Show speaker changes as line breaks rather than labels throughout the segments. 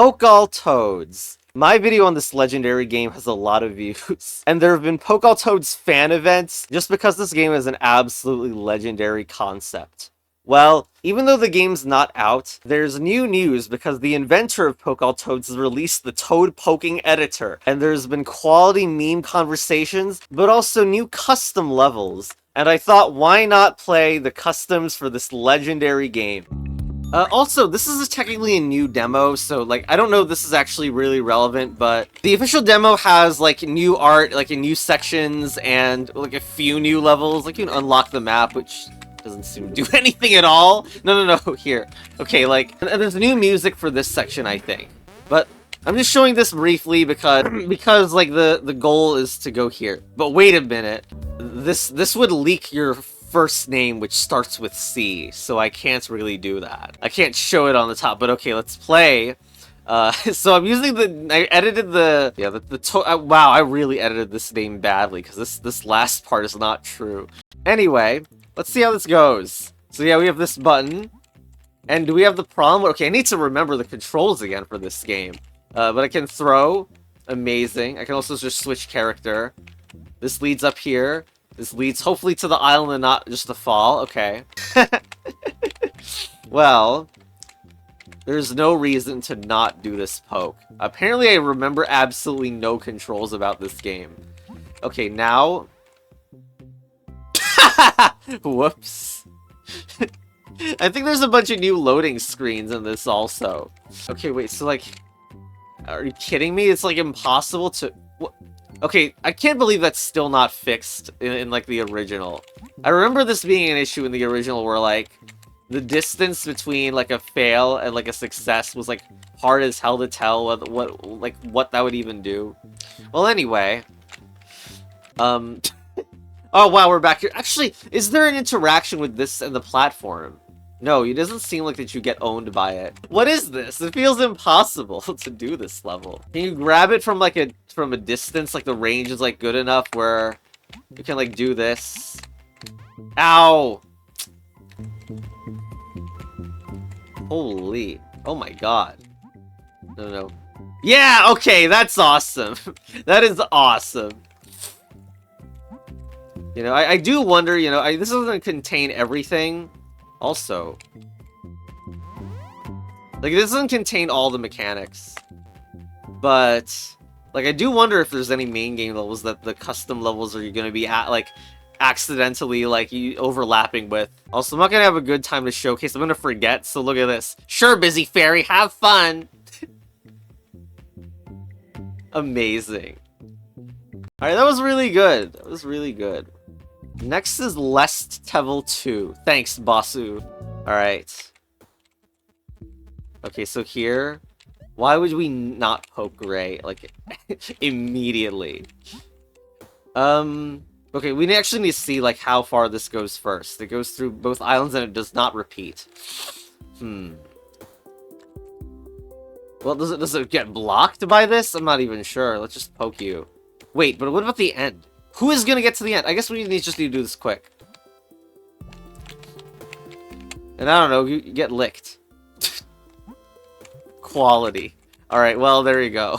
Poke all toads. My video on this legendary game has a lot of views, and there have been Poke all toads fan events just because this game is an absolutely legendary concept. Well, even though the game's not out, there's new news because the inventor of Poke all toads has released the Toad Poking Editor, and there's been quality meme conversations, but also new custom levels. And I thought, why not play the customs for this legendary game? Also, this is technically a new demo, so, like, I don't know if this is actually really relevant, but the official demo has, like, new art, like, new sections, and, like, a few new levels. Like, you can unlock the map, which doesn't seem to do anything at all. No, here. Okay, like, and there's new music for this section, I think. But I'm just showing this briefly because like, the goal is to go here. But wait a minute. This would leak your first name, which starts with C, so I can't really do that. I can't show it on the top, but okay, let's play. So I'm using I edited wow, I really edited this name badly, because this last part is not true. Anyway, let's see how this goes. So yeah, we have this button. And do we have the problem? Okay, I need to remember the controls again for this game. But I can throw. Amazing. I can also just switch character. This leads up here. This leads hopefully to the island and not just the fall. Okay. Well, there's no reason to not do this poke. Apparently I remember absolutely no controls about this game. Okay, now... Whoops. I think there's a bunch of new loading screens in this also. Okay, wait, so like... Are you kidding me? It's like impossible to... What? Okay, I can't believe that's still not fixed in like the original. I remember this being an issue in the original where like the distance between like a fail and like a success was like hard as hell to tell what that would even do. Well, anyway. Oh wow, we're back here. Actually, is there an interaction with this and the platform? No, it doesn't seem like that you get owned by it. What is this? It feels impossible to do this level. Can you grab it from like from a distance? Like the range is like good enough where you can like do this. Ow! Holy. Oh my god. No. Yeah, okay, that's awesome. That is awesome. You know, I do wonder, you know, this doesn't contain everything. Also, like, it doesn't contain all the mechanics, but, like, I do wonder if there's any main game levels that the custom levels are going to be, accidentally, like, overlapping with. Also, I'm not going to have a good time to showcase. I'm going to forget, so look at this. Sure, Busy Fairy, have fun! Amazing. Alright, that was really good. That was really good. Next is Lest Tevel 2. Thanks, Basu. Alright. Okay, so here... Why would we not poke Gray, like, immediately? Okay, we actually need to see, like, how far this goes first. It goes through both islands and it does not repeat. Well, does it get blocked by this? I'm not even sure. Let's just poke you. Wait, but what about the end? Who is gonna get to the end? I guess we just need to do this quick. And I don't know, you get licked. Quality. Alright, well, there you go.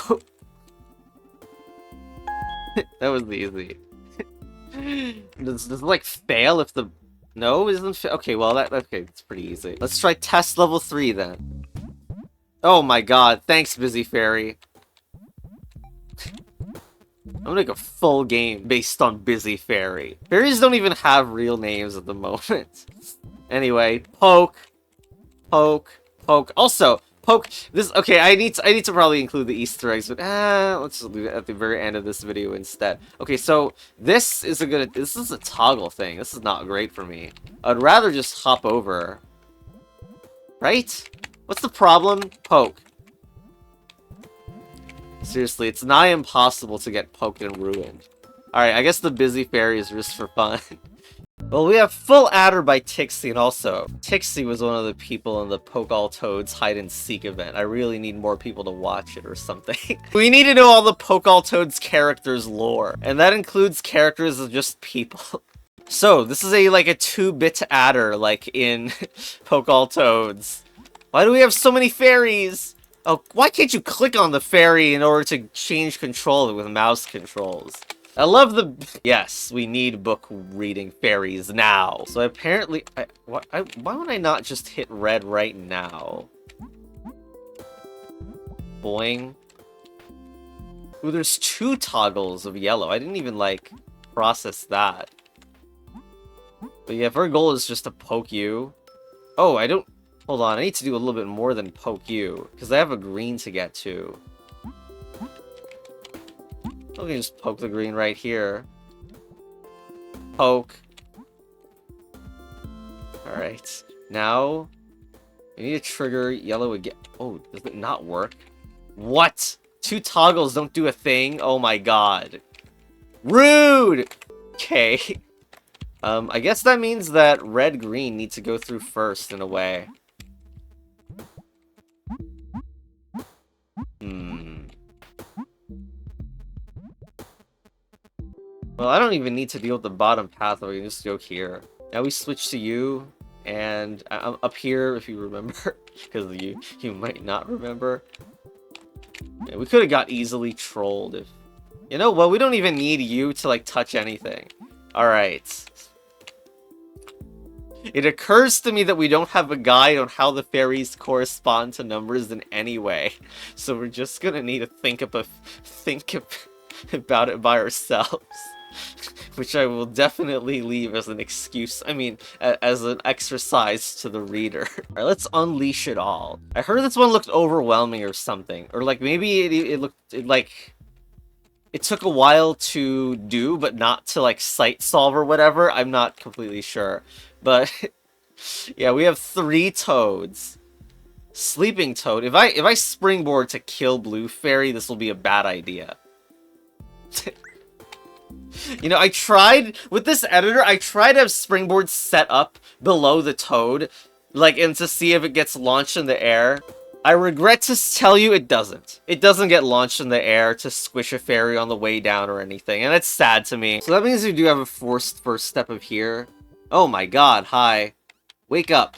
That was easy. Does it, like, fail if the... No, it doesn't fail? Okay, well, okay, it's pretty easy. Let's try test level 3, then. Oh my god, thanks, Busy Fairy. I'm gonna make a full game based on Busy Fairy. Fairies don't even have real names at the moment. Anyway, poke. Also, poke this. Okay, I need to probably include the Easter eggs, but let's just leave it at the very end of this video instead. Okay, so this is a toggle thing. This is not great for me. I'd rather just hop over. Right? What's the problem? Poke. Seriously, it's nigh impossible to get poked and ruined. Alright, I guess the Busy Fairy is just for fun. Well, we have Full Adder by Tixie, and also, Tixie was one of the people in the Poke All Toads hide-and-seek event. I really need more people to watch it or something. We need to know all the Poke All Toads characters' lore, and that includes characters of just people. So, this is like a 2-bit adder, like in Poke All Toads. Why do we have so many fairies? Oh, why can't you click on the fairy in order to change control with mouse controls? I love the... Yes, we need book reading fairies now. So apparently... why would I not just hit red right now? Boing. Ooh, there's 2 toggles of yellow. I didn't even, like, process that. But yeah, if our goal is just to poke you... Oh, I don't... Hold on, I need to do a little bit more than poke you. Because I have a green to get to. I can just poke the green right here. Poke. Alright. Now, we need to trigger yellow again. Oh, does it not work? What? 2 toggles don't do a thing? Oh my god. Rude! Okay. I guess that means that red-green need to go through first, in a way. Well, I don't even need to deal with the bottom path, we can just go here. Now we switch to you, and I'm up here, if you remember, because you might not remember. Yeah, we could have got easily trolled if... You know, well, we don't even need you to, like, touch anything. Alright. It occurs to me that we don't have a guide on how the fairies correspond to numbers in any way. So we're just gonna need to think about it by ourselves. Which I will definitely leave as an excuse, I mean, as an exercise to the reader. Alright, let's unleash it all. I heard this one looked overwhelming or something. Or, like, maybe it took a while to do, but not to, like, sight solve or whatever. I'm not completely sure. But, yeah, we have 3 toads. Sleeping Toad. If I springboard to kill Blue Fairy, this will be a bad idea. You know, I tried, with this editor, I tried to have springboard set up below the toad, like, and to see if it gets launched in the air. I regret to tell you it doesn't. It doesn't get launched in the air to squish a fairy on the way down or anything, and it's sad to me. So that means we do have a forced first step of here. Oh my god, hi. Wake up.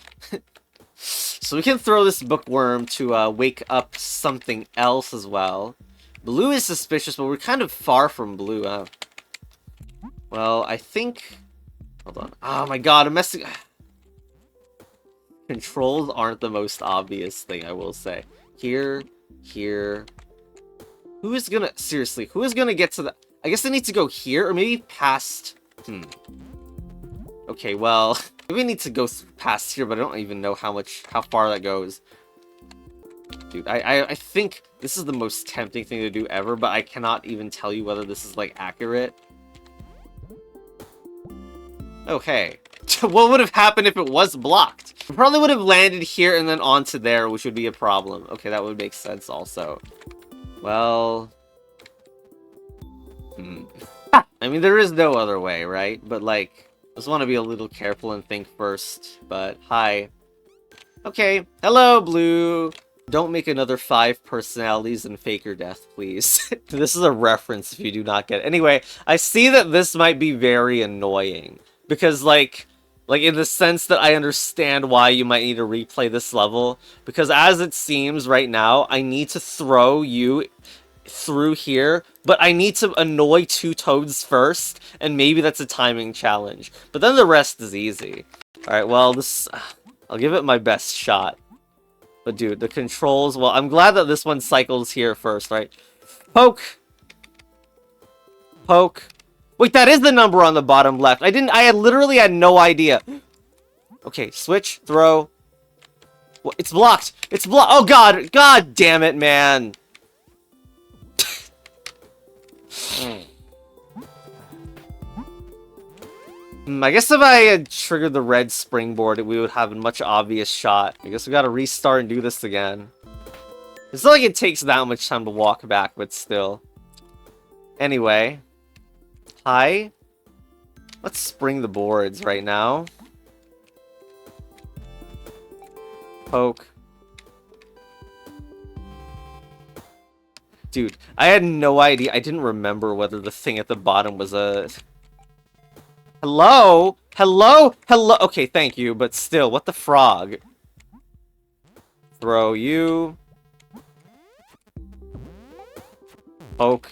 So we can throw this bookworm to wake up something else as well. Blue is suspicious, but we're kind of far from blue, huh? Well, I think... Hold on. Oh my god, I'm messing... Controls aren't the most obvious thing, I will say. Here, here... Who is gonna... Seriously, who is gonna get to the... I guess I need to go here, or maybe past... Okay, well... Maybe I need to go past here, but I don't even know how far that goes. Dude, I think this is the most tempting thing to do ever, but I cannot even tell you whether this is, like, accurate. Okay. What would have happened if it was blocked? It probably would have landed here and then onto there, which would be a problem. Okay, that would make sense also. Well... I mean, there is no other way, right? But, like, I just want to be a little careful and think first. But, hi. Okay. Hello, Blue. Don't make another 5 personalities and fake your death, please. This is a reference if you do not get it. Anyway, I see that this might be very annoying. Because, like in the sense that I understand why you might need to replay this level. Because as it seems right now, I need to throw you through here, but I need to annoy 2 toads first, and maybe that's a timing challenge. But then the rest is easy. Alright, well, this... I'll give it my best shot. But dude, the controls... Well, I'm glad that this one cycles here first, right? Poke! Poke. Wait, that is the number on the bottom left. I literally had no idea. Okay, switch, throw. Well, it's blocked. It's blocked. Oh god, god damn it, man. I guess if I had triggered the red springboard, we would have a much obvious shot. I guess we gotta restart and do this again. It's not like it takes that much time to walk back, but still. Anyway. Hi. Let's spring the boards right now. Poke. Dude, I had no idea. I didn't remember whether the thing at the bottom was a... Hello? Hello? Hello? Okay, thank you, but still, what the frog? Throw you. Poke.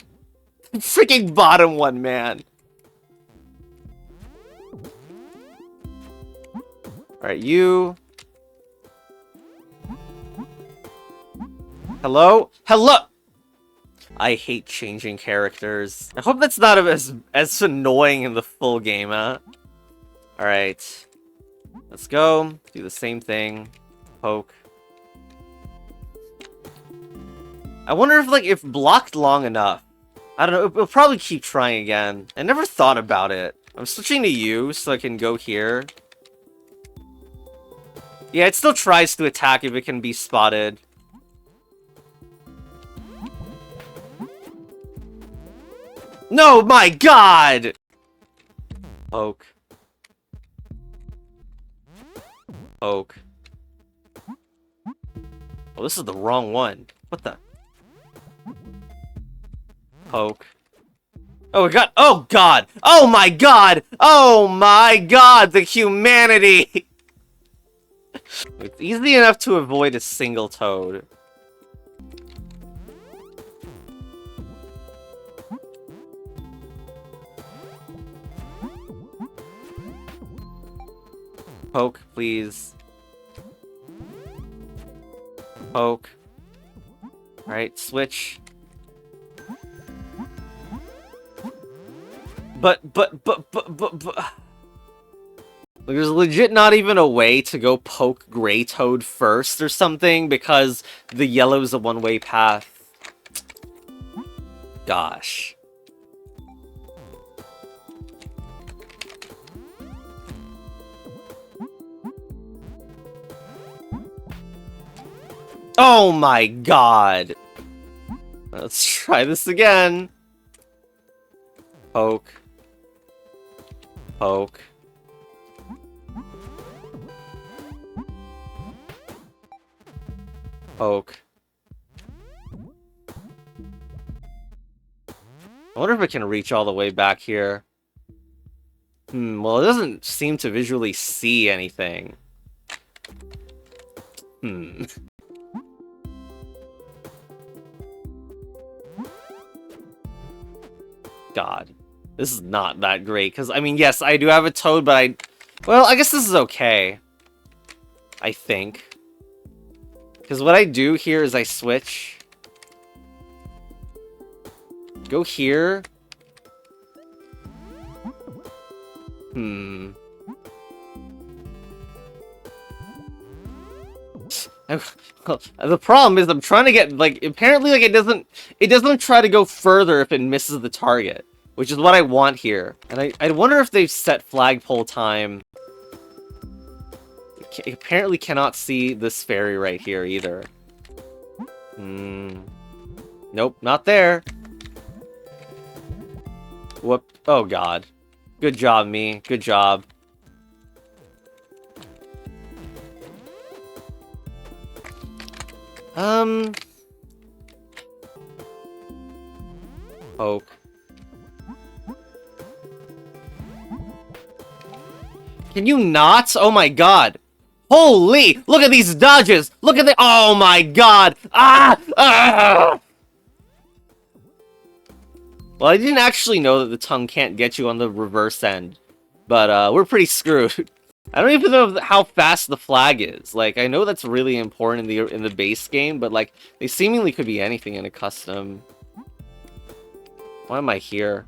Freaking bottom one, man. Alright, you. Hello? Hello! I hate changing characters. I hope that's not as annoying in the full game, huh? Alright. Let's go. Do the same thing. Poke. I wonder if blocked long enough. I don't know, it'll probably keep trying again. I never thought about it. I'm switching to you so I can go here. Yeah, it still tries to attack if it can be spotted. No, my god! Poke. Poke. Oh, this is the wrong one. What the? Poke. Oh, we got. Oh, God! Oh, my God! Oh, my God! The humanity! It's easy enough to avoid a single toad. Poke, please. Poke. Alright, switch. But... There's legit not even a way to go poke Gray Toad first or something, because the yellow's a one-way path. Gosh. Oh my god! Let's try this again. Poke. Poke. Poke. I wonder if it can reach all the way back here. Well, it doesn't seem to visually see anything. God. This is not that great, because, I mean, yes, I do have a toad, but well, I guess this is okay. I think. Because what I do here is I switch. Go here. The problem is I'm trying to get, like, apparently, like, it doesn't try to go further if it misses the target, which is what I want here. And I wonder if they've set flagpole time. It apparently cannot see this fairy right here either. Nope, not there. Whoop. Oh, God. Good job, me. Good job. Poke. Can you not? Oh my god. Holy! Look at these dodges! Look at the- Oh my god! Ah! Ah! Well, I didn't actually know that the tongue can't get you on the reverse end. But, we're pretty screwed. I don't even know how fast the flag is. Like, I know that's really important in the base game, but, like, they seemingly could be anything in a custom. Why am I here?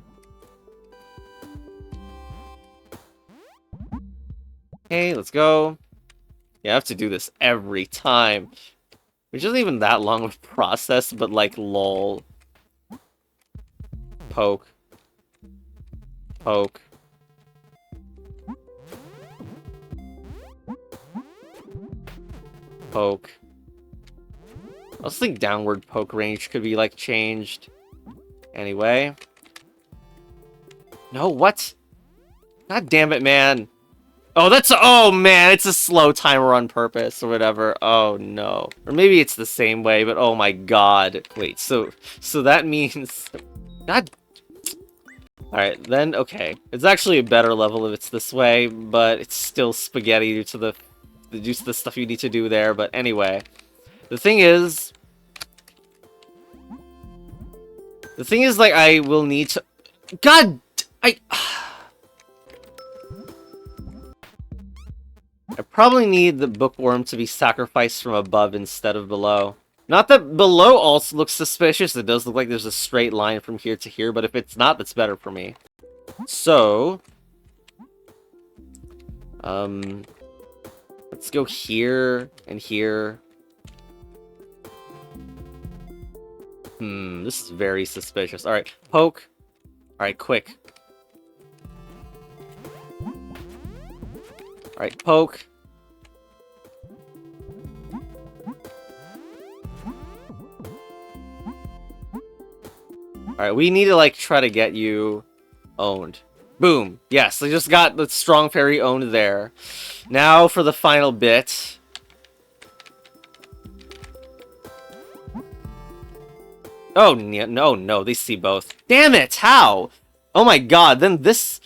Okay, let's go. Yeah, I have to do this every time. Which isn't even that long of a process, but, like, lol. Poke. Poke. Poke. I also think downward poke range could be, like, changed. Anyway. No, what? God damn it, man. Oh, oh man, it's a slow timer on purpose or whatever. Oh no. Or maybe it's the same way, but oh my god. Wait, so that means... God... Alright, then, okay. It's actually a better level if it's this way, but it's still spaghetti due to the stuff you need to do there, but anyway. The thing is... The thing is, like, I will need to... God! I probably need the bookworm to be sacrificed from above instead of below. Not that below also looks suspicious. It does look like there's a straight line from here to here, but if it's not, that's better for me. So... let's go here and here. This is very suspicious. Alright, poke. Alright, quick. Alright, poke. Alright, we need to, like, try to get you owned. Boom. Yes, I just got the strong fairy owned there. Now for the final bit. Oh, no, they see both. Damn it, how? Oh my god, then this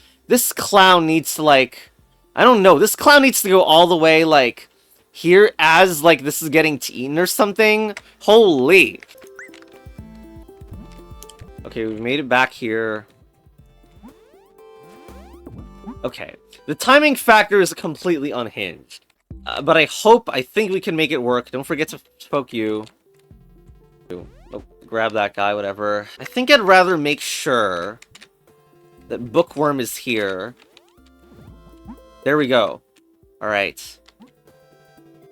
clown needs to, like... I don't know, this clown needs to go all the way, like, here as, like, this is getting eaten or something? Holy! Okay, we made it back here. Okay, the timing factor is completely unhinged. But I think we can make it work. Don't forget to poke you. Oh, grab that guy, whatever. I think I'd rather make sure that bookworm is here. There we go. Alright.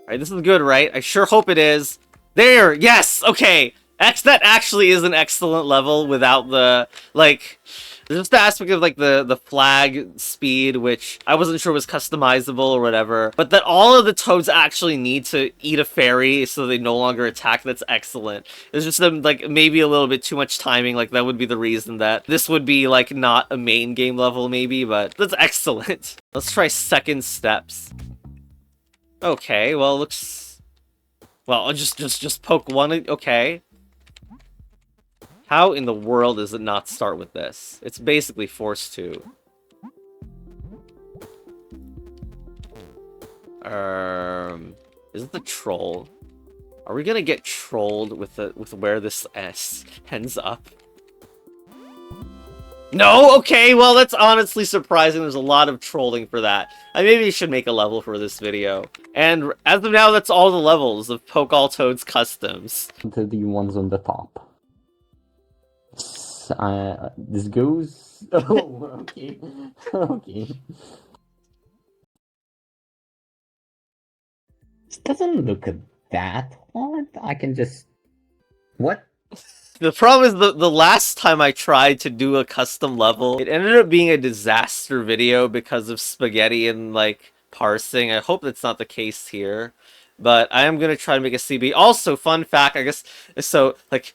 Alright, this is good, right? I sure hope it is. There! Yes! Okay! That actually is an excellent level without the, like... There's just the aspect of, like, the flag speed, which I wasn't sure was customizable or whatever. But that all of the toads actually need to eat a fairy so they no longer attack, that's excellent. It's just, like, maybe a little bit too much timing. Like, that would be the reason that this would be, like, not a main game level, maybe. But that's excellent. Let's try second steps. Okay, well, it looks... Well, I'll just poke one... Okay. How in the world does it not start with this? It's basically forced to. Is it the troll? Are we gonna get trolled with where this S ends up? No? Okay, well, that's honestly surprising. There's a lot of trolling for that. I maybe should make a level for this video. And as of now, that's all the levels of Poke All Toads Customs.
The ones on the top. This goes... Oh, okay. Okay. This doesn't look that hard. I can just... What?
The problem is the last time I tried to do a custom level, it ended up being a disaster video because of spaghetti and, like, parsing. I hope that's not the case here. But I am going to try to make a CB. Also, fun fact, I guess, so, like...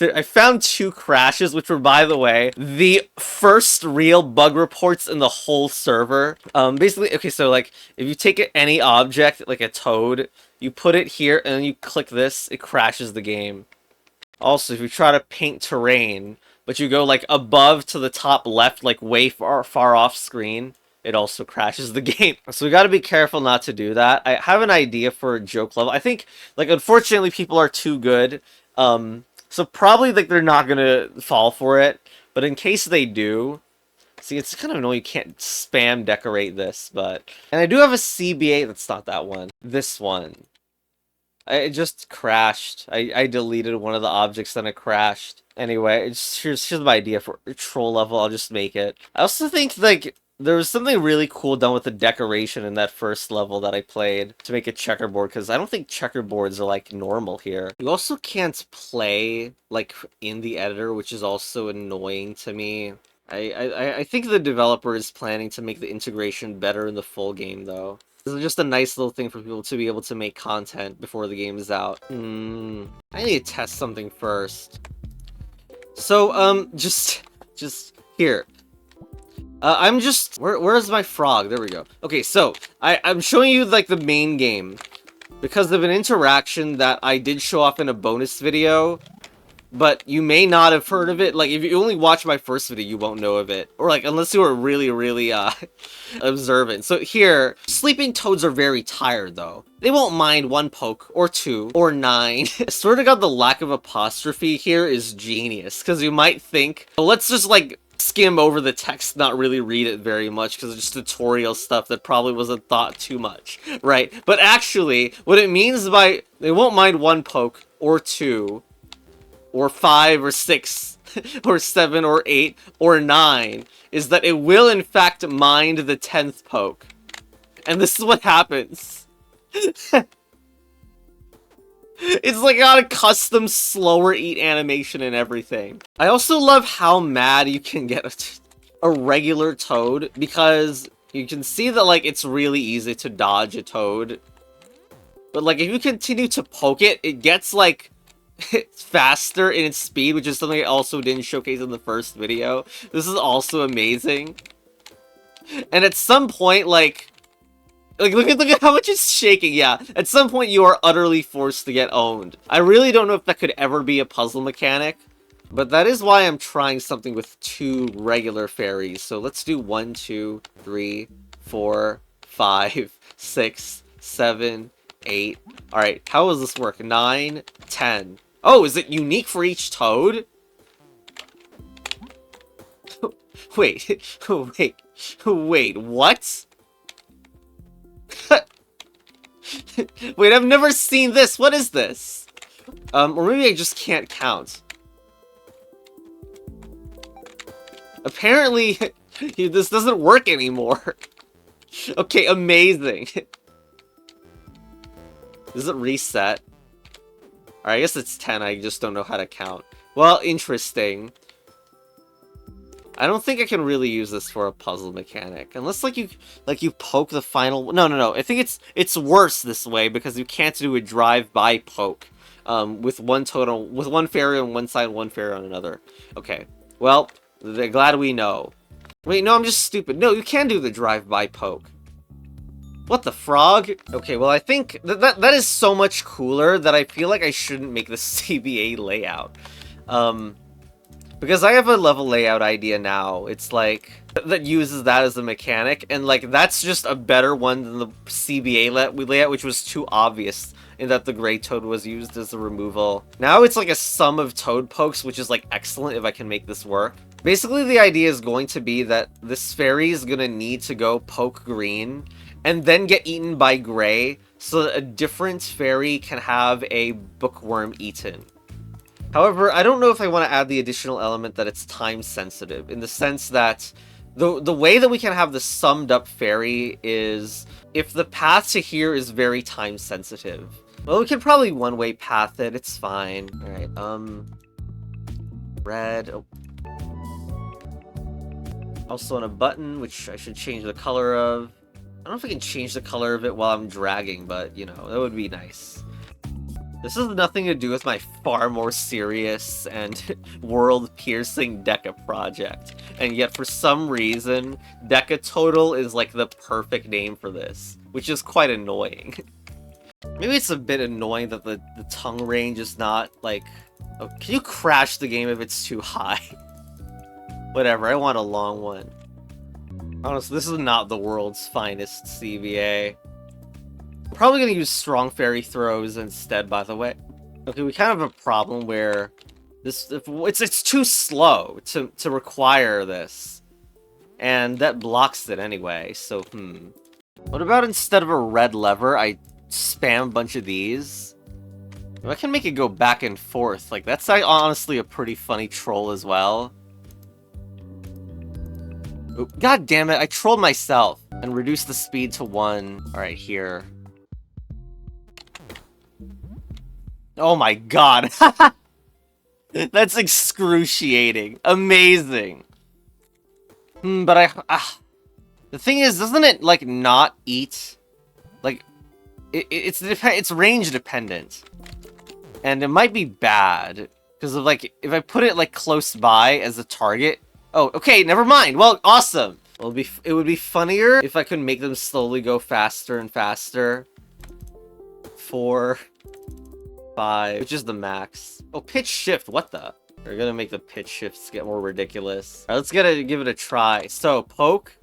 I found 2 crashes, which were, by the way, the first real bug reports in the whole server. Basically, okay, so, like, if you take any object, like a toad, you put it here, and then you click this, it crashes the game. Also, if you try to paint terrain, but you go, like, above to the top left, like, way far off screen, it also crashes the game. So we gotta be careful not to do that. I have an idea for a joke level. I think, like, unfortunately, people are too good. So probably, like, they're not gonna fall for it, but in case they do, see, it's kind of annoying you can't spam decorate this, but... And I do have a CB8, that's not that one. This one. It just crashed. I deleted one of the objects, then it crashed. Anyway, here's my idea for a troll level, I'll just make it. I also think, like... There was something really cool done with the decoration in that first level that I played to make a checkerboard, because I don't think checkerboards are, like, normal here. You also can't play, like, in the editor, which is also annoying to me. I think the developer is planning to make the integration better in the full game, though. This is just a nice little thing for people to be able to make content before the game is out. I need to test something first. So, just here. I'm just... Where's my frog? There we go. Okay, so, I'm showing you, like, the main game. Because of an interaction that I did show off in a bonus video. but you may not have heard of it. Like, if you only watch my first video, you won't know of it. Or, like, unless you were really, really, observant. So here, sleeping toads are very tired, though. They won't mind 1 poke, or 2, or 9. I swear to God, the lack of apostrophe here is genius. Because you might think, well, let's just, like, skim over the text, not really read it very much, because it's just tutorial stuff that probably wasn't thought too much, right? But actually, what it means by, they won't mind 1 poke, or 2, or 5, or 6, or 7, or 8, or 9, is that it will in fact mind the 10th poke. And this is what happens. It's like got a custom slower eat animation and everything. I also love how mad you can get a regular toad, because you can see that, like, it's really easy to dodge a toad. But, like, if you continue to poke it, it gets, like, faster in its speed, which is something I also didn't showcase in the first video. This is also amazing. And at some point, like look at how much it's shaking. Yeah, at some point you are utterly forced to get owned. I really don't know if that could ever be a puzzle mechanic, but that is why I'm trying something with 2 regular fairies. So let's do 1, 2, 3, 4, 5, 6, 7, 8. All right, how does this work? 9, 10. Oh, is it unique for each toad? Wait, wait, what? Wait, I've never seen this. What is this? Or maybe I just can't count. Apparently, this doesn't work anymore. Okay, amazing. Does it reset? Alright, I guess it's 10. I just don't know how to count. Well, interesting. I don't think I can really use this for a puzzle mechanic. Unless, like, you poke the final... No. I think it's worse this way, because you can't do a drive-by poke. With 1 total... With 1 fairy on one side and 1 fairy on another. Okay. Well, they're glad we know. Wait, no, I'm just stupid. No, you can do the drive-by poke. What the frog? Okay, well, I think that is so much cooler that I feel like I shouldn't make the CBA layout. Because I have a level layout idea now. It's like, that uses that as a mechanic, and like, that's just a better one than the CBA layout, which was too obvious in that the gray toad was used as the removal. Now it's like a sum of toad pokes, which is like excellent if I can make this work. Basically, the idea is going to be that this fairy is gonna need to go poke green, and then get eaten by gray, so that a different fairy can have a bookworm eaten. However, I don't know if I want to add the additional element that it's time sensitive, in the sense that the way that we can have the summed up fairy is if the path to here is very time sensitive. Well, we can probably one-way path it, it's fine. Alright, red. Oh. Also on a button, which I should change the color of. I don't know if I can change the color of it while I'm dragging, but, you know, that would be nice. This has nothing to do with my far more serious and world-piercing Deca project. And yet, for some reason, Deca Total is like the perfect name for this, which is quite annoying. Maybe it's a bit annoying that the tongue range is not, like... Oh, can you crash the game if it's too high? Whatever, I want a long one. Honestly, this is not the world's finest CVA. I'm probably going to use strong fairy throws instead, by the way. Okay, we kind of have a problem where it's too slow to require this. And that blocks it anyway, so What about instead of a red lever, I spam a bunch of these? If I can make it go back and forth, like, that's honestly a pretty funny troll as well. Ooh, God damn it, I trolled myself. And reduced the speed to 1. Alright, here. Oh my god. That's excruciating. Amazing. But the thing is, doesn't it, like, not eat? Like, it's range dependent. And it might be bad. Because of, like, if I put it, like, close by as a target... Oh, okay, never mind. Well, awesome. Well, it would be funnier if I could make them slowly go faster and faster. 4... 5, which is the max. Oh, pitch shift, what the? We're gonna make the pitch shifts get more ridiculous. All right, let's give it a try. So, poke.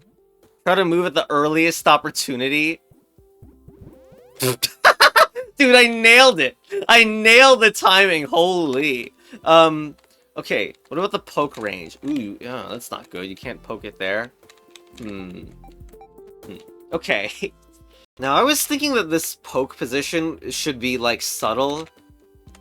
Try to move at the earliest opportunity. Dude, I nailed it. I nailed the timing. Holy. Okay. What about the poke range? Ooh, yeah, that's not good. You can't poke it there. Okay. Now, I was thinking that this poke position should be, like, subtle.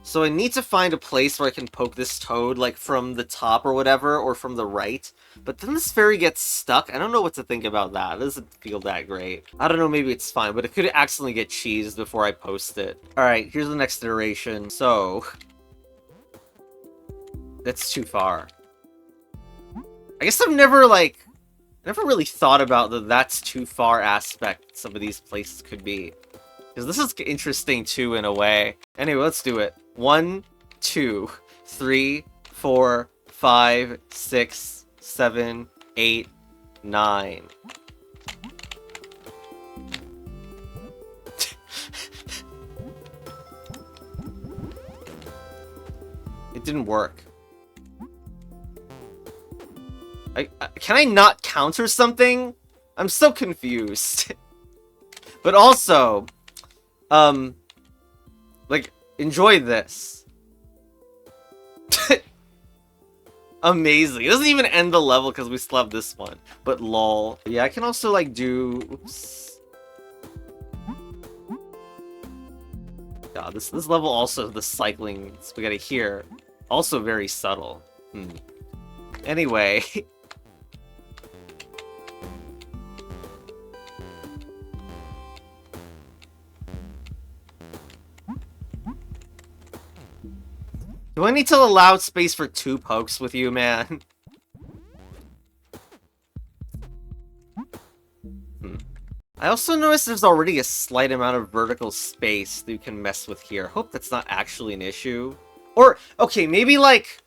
So I need to find a place where I can poke this toad, like, from the top or whatever, or from the right. But then this fairy gets stuck. I don't know what to think about that. It doesn't feel that great. I don't know, maybe it's fine, but it could accidentally get cheesed before I post it. Alright, here's the next iteration. So... that's too far. I guess I've never, like... never really thought about the that's too far aspect some of these places could be. Because this is interesting too, in a way. Anyway, let's do it. 1, 2, 3, 4, 5, 6, 7, 8, 9. It didn't work. Can I not counter something? I'm so confused. But also, like, enjoy this. Amazing. It doesn't even end the level because we still have this one. But lol. Yeah, I can also, like, do... oops. God, this level also, the cycling spaghetti here, also very subtle. Anyway... do I need to allow space for 2 pokes with you, man? I also noticed there's already a slight amount of vertical space that you can mess with here. Hope that's not actually an issue. Or, okay, maybe like...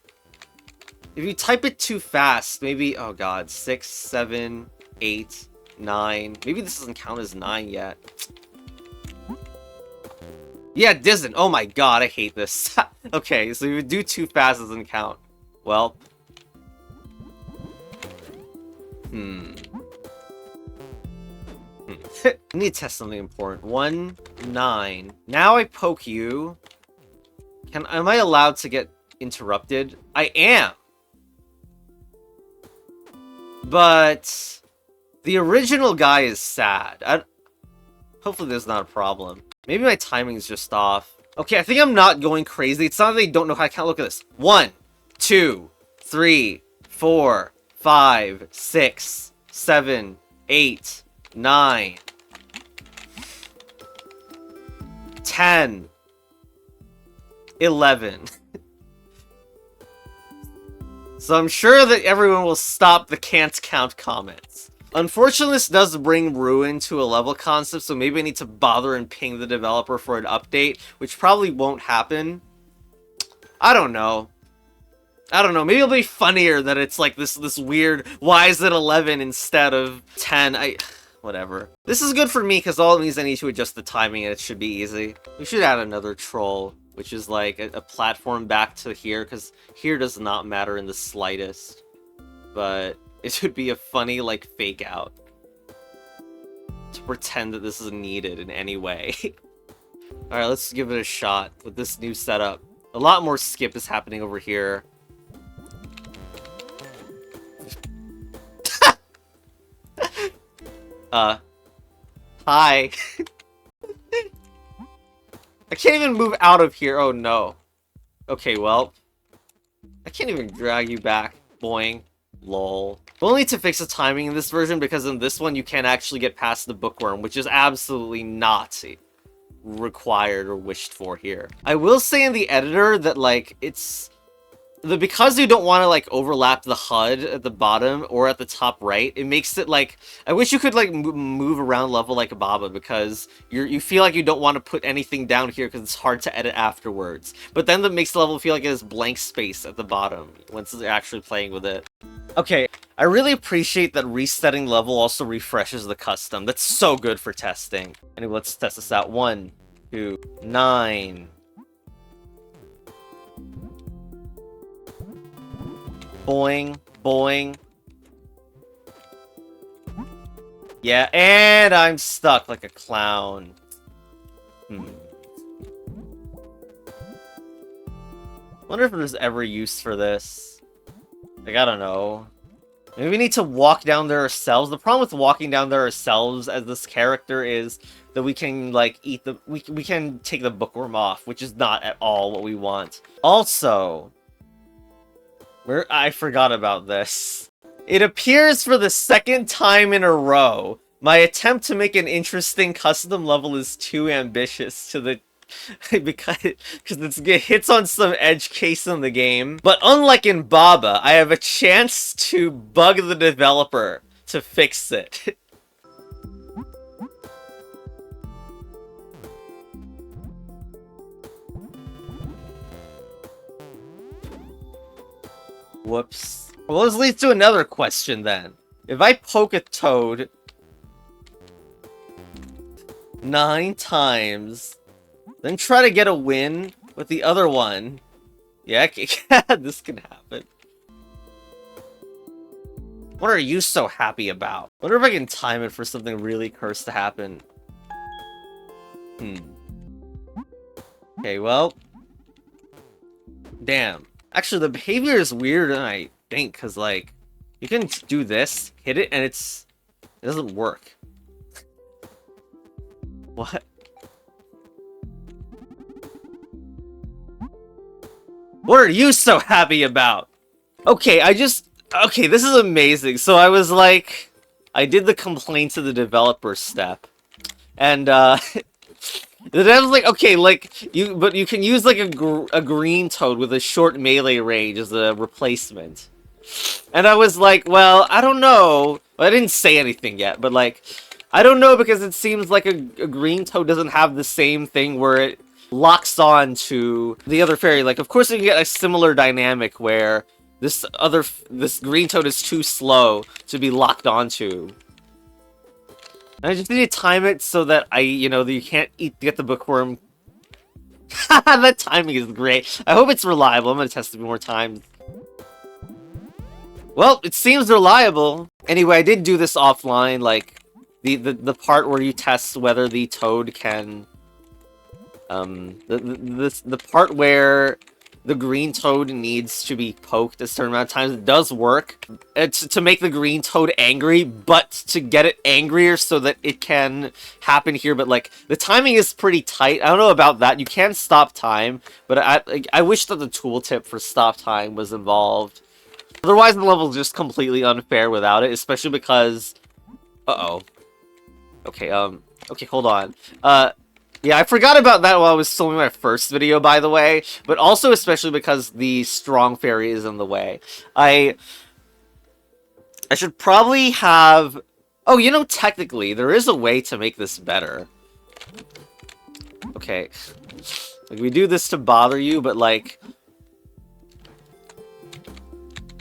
if you type it too fast, maybe... oh god, 6, 7, 8, 9... maybe this doesn't count as 9 yet. Yeah, it doesn't. Oh my god, I hate this. Okay, so if you do too fast, it doesn't count. Well. I need to test something important. 1, 9. Now I poke you. Am I allowed to get interrupted? I am! But... the original guy is sad. Hopefully there's not a problem. Maybe my timing is just off. Okay, I think I'm not going crazy. It's not that they don't know how to count. Look at this. 1, 2, 3, 4, 5, 6, 7, 8, 9, 10, 11. So I'm sure that everyone will stop the can't count comments. Unfortunately, this does bring ruin to a level concept, so maybe I need to bother and ping the developer for an update, which probably won't happen. I don't know. Maybe it'll be funnier that it's like this weird, why is it 11 instead of 10? Whatever. This is good for me, because all it means I need to adjust the timing and it should be easy. We should add another troll, which is like a platform back to here, because here does not matter in the slightest. But... it should be a funny, like, fake out. To pretend that this is needed in any way. Alright, let's give it a shot with this new setup. A lot more skip is happening over here. Hi. I can't even move out of here. Oh, no. Okay, well. I can't even drag you back. Boing. Lol. We'll need to fix the timing in this version, because in this one you can't actually get past the bookworm, which is absolutely not required or wished for here. I will say in the editor that, like, it's... because you don't want to, like, overlap the HUD at the bottom or at the top right, it makes it, like... I wish you could, like, move around level like Baba, because you feel like you don't want to put anything down here because it's hard to edit afterwards. But then that makes the level feel like it has blank space at the bottom once you're actually playing with it. Okay, I really appreciate that resetting level also refreshes the custom. That's so good for testing. Anyway, let's test this out. 1, 2, 9. Boing, boing. Yeah, and I'm stuck like a clown. Wonder if there's ever use for this. Like, I don't know. Maybe we need to walk down there ourselves. The problem with walking down there ourselves as this character is that we can, like, eat the... We can take the bookworm off, which is not at all what we want. Also... I forgot about this. It appears for the second time in a row, my attempt to make an interesting custom level is too ambitious to the... because it hits on some edge case in the game. But unlike in Baba, I have a chance to bug the developer to fix it. Whoops. Well, this leads to another question then. If I poke a toad 9 times, then try to get a win with the other one. Yeah, this can happen. What are you so happy about? Wonder if I can time it for something really cursed to happen. Okay, well. Damn. Actually, the behavior is weirder than I think, because, like, you can do this, hit it, and it doesn't work. What? What are you so happy about? Okay, okay, this is amazing. So I was like, I did the complaint to the developer step. And, the dev was like, okay, like, but you can use, like, a green toad with a short melee range as a replacement. And I was like, well, I don't know. Well, I didn't say anything yet, but, like, I don't know because it seems like a green toad doesn't have the same thing where it locks on to the other fairy. Like, of course you get a similar dynamic where this green toad is too slow to be locked onto. And I just need to time it so that you can't get the bookworm. That timing is great. I hope it's reliable. I'm gonna test it more times. Well, it seems reliable. Anyway, I did do this offline, like the part where you test whether the toad can the part where the green toad needs to be poked a certain amount of times. It does work. It's to make the green toad angry, but to get it angrier so that it can happen here. But, like, the timing is pretty tight. I don't know about that. You can stop time, but I wish that the tooltip for stop time was involved. Otherwise, the level is just completely unfair without it, especially because... Uh-oh. Okay, okay, hold on. Yeah, I forgot about that while I was filming my first video, by the way, but also especially because the strong fairy is in the way. I should probably have... Oh, you know, technically, there is a way to make this better. Okay. Like, we do this to bother you, but, like...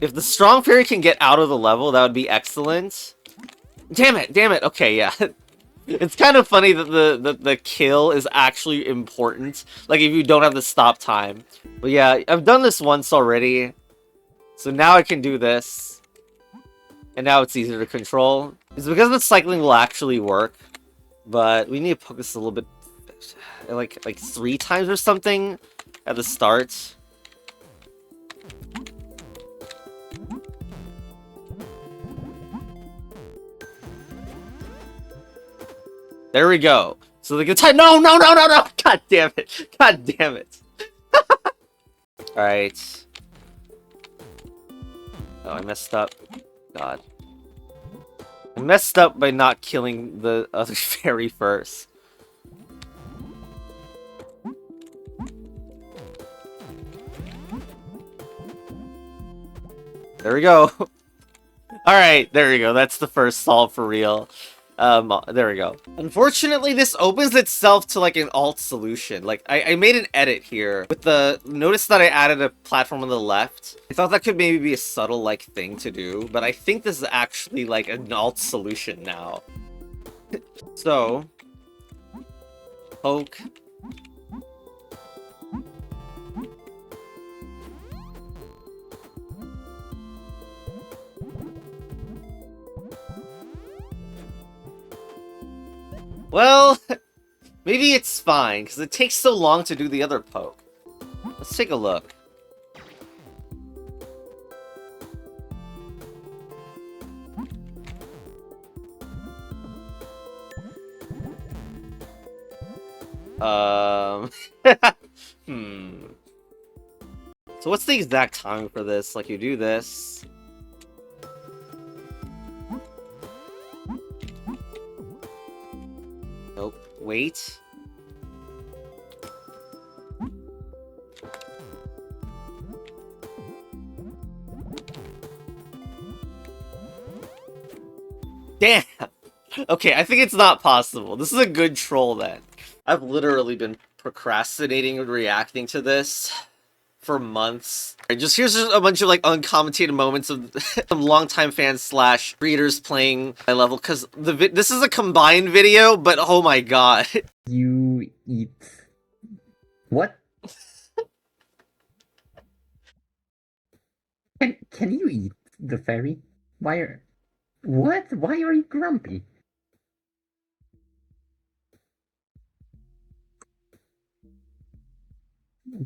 If the strong fairy can get out of the level, that would be excellent. Damn it, damn it. Okay, yeah. It's kind of funny that the kill is actually important. Like, if you don't have the stop time. But yeah, I've done this once already. So now I can do this. And now it's easier to control. It's because the cycling will actually work. But we need to poke this a little bit... Like 3 times or something at the start. There we go. So the guitar. No! God damn it! God damn it! Alright. Oh, I messed up. God. I messed up by not killing the other fairy first. There we go. Alright, there we go. That's the first solve for real. There we go. Unfortunately, this opens itself to, like, an alt solution. Like, I made an edit here with the... Notice that I added a platform on the left. I thought that could maybe be a subtle, like, thing to do, but I think this is actually, like, an alt solution now. So... Poke. Well, maybe it's fine, because it takes so long to do the other poke. Let's take a look. Hmm. So what's the exact timing for this? Like, you do this. Nope. Wait. Damn! Okay, I think it's not possible. This is a good troll, then. I've literally been procrastinating and reacting to this for months. Here's just a bunch of like uncommented moments of some longtime fans slash readers playing my level, because this is a combined video, but oh my god.
You eat... What? Can you eat the fairy? Why are... What? Why are you grumpy?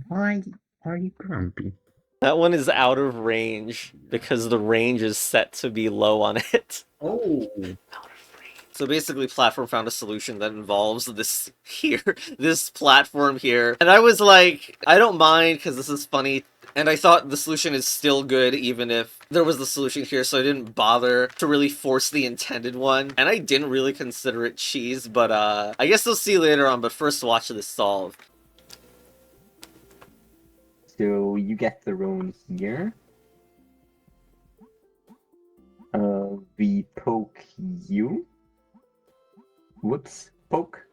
Why are you grumpy?
That one is out of range because the range is set to be low on it.
Oh.
So basically, Platform found a solution that involves this here, this platform here. And I was like, I don't mind because this is funny. And I thought the solution is still good even if there was the solution here, so I didn't bother to really force the intended one. And I didn't really consider it cheese, but I guess we'll see later on, but first watch this solve.
So you get the rune here. We poke you. Whoops. Poke.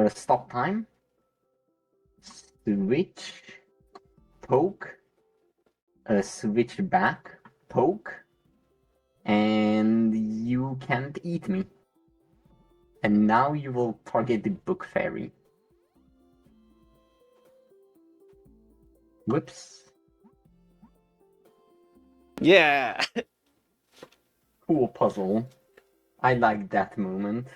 Stop time. Switch. Poke. Switch back. Poke. And you can't eat me. And now you will target the book fairy. Whoops.
Yeah!
Cool puzzle. I like that moment.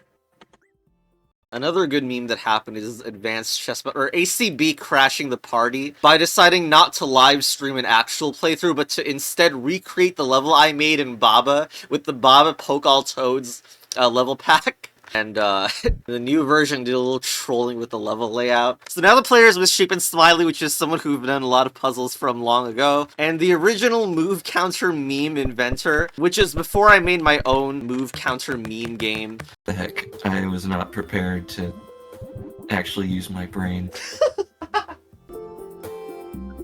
Another good meme that happened is Advanced Chess, or ACB crashing the party by deciding not to live stream an actual playthrough, but to instead recreate the level I made in Baba with the Baba Poke All Toads level pack. And the new version did a little trolling with the level layout. So now the player is Misshapen Smiley, which is someone who've done a lot of puzzles from long ago. And the original move counter meme inventor, which is before I made my own move counter meme game.
The heck, I was not prepared to actually use my brain.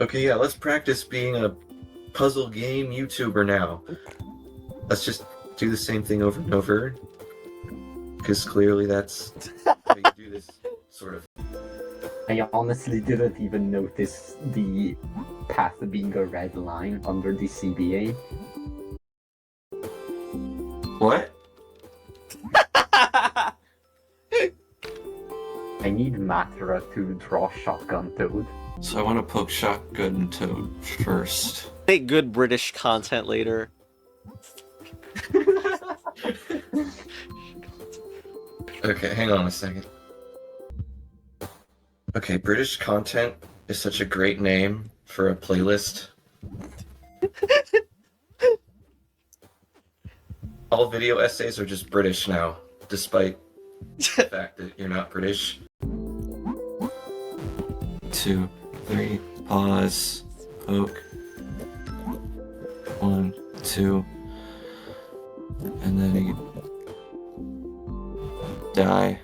Okay, yeah, let's practice being a puzzle game YouTuber now. Let's just do the same thing over and over. Because clearly that's how you do this, sort of.
I honestly didn't even notice the path being a red line under the CBA.
What?
I need Matra to draw Shotgun Toad.
So I want to poke Shotgun Toad first.
Make good British content later.
Okay, hang on a second. Okay, British content is such a great name for a playlist. All video essays are just British now, despite the fact that you're not British. 2, 3, pause, poke. 1, 2, and then you die.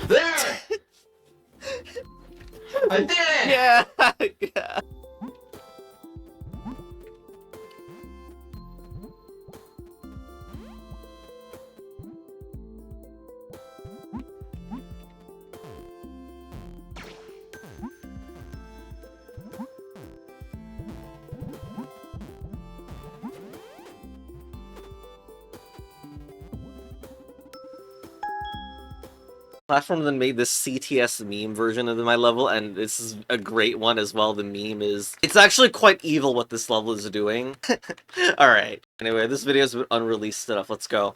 There! I did it!
Yeah! Yeah. platform then made this CTS meme version of my level, and this is a great one as well. The meme is... It's actually quite evil what this level is doing. Alright. Anyway, this video is unreleased stuff. Let's go.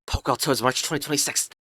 Poke Toads March 2026.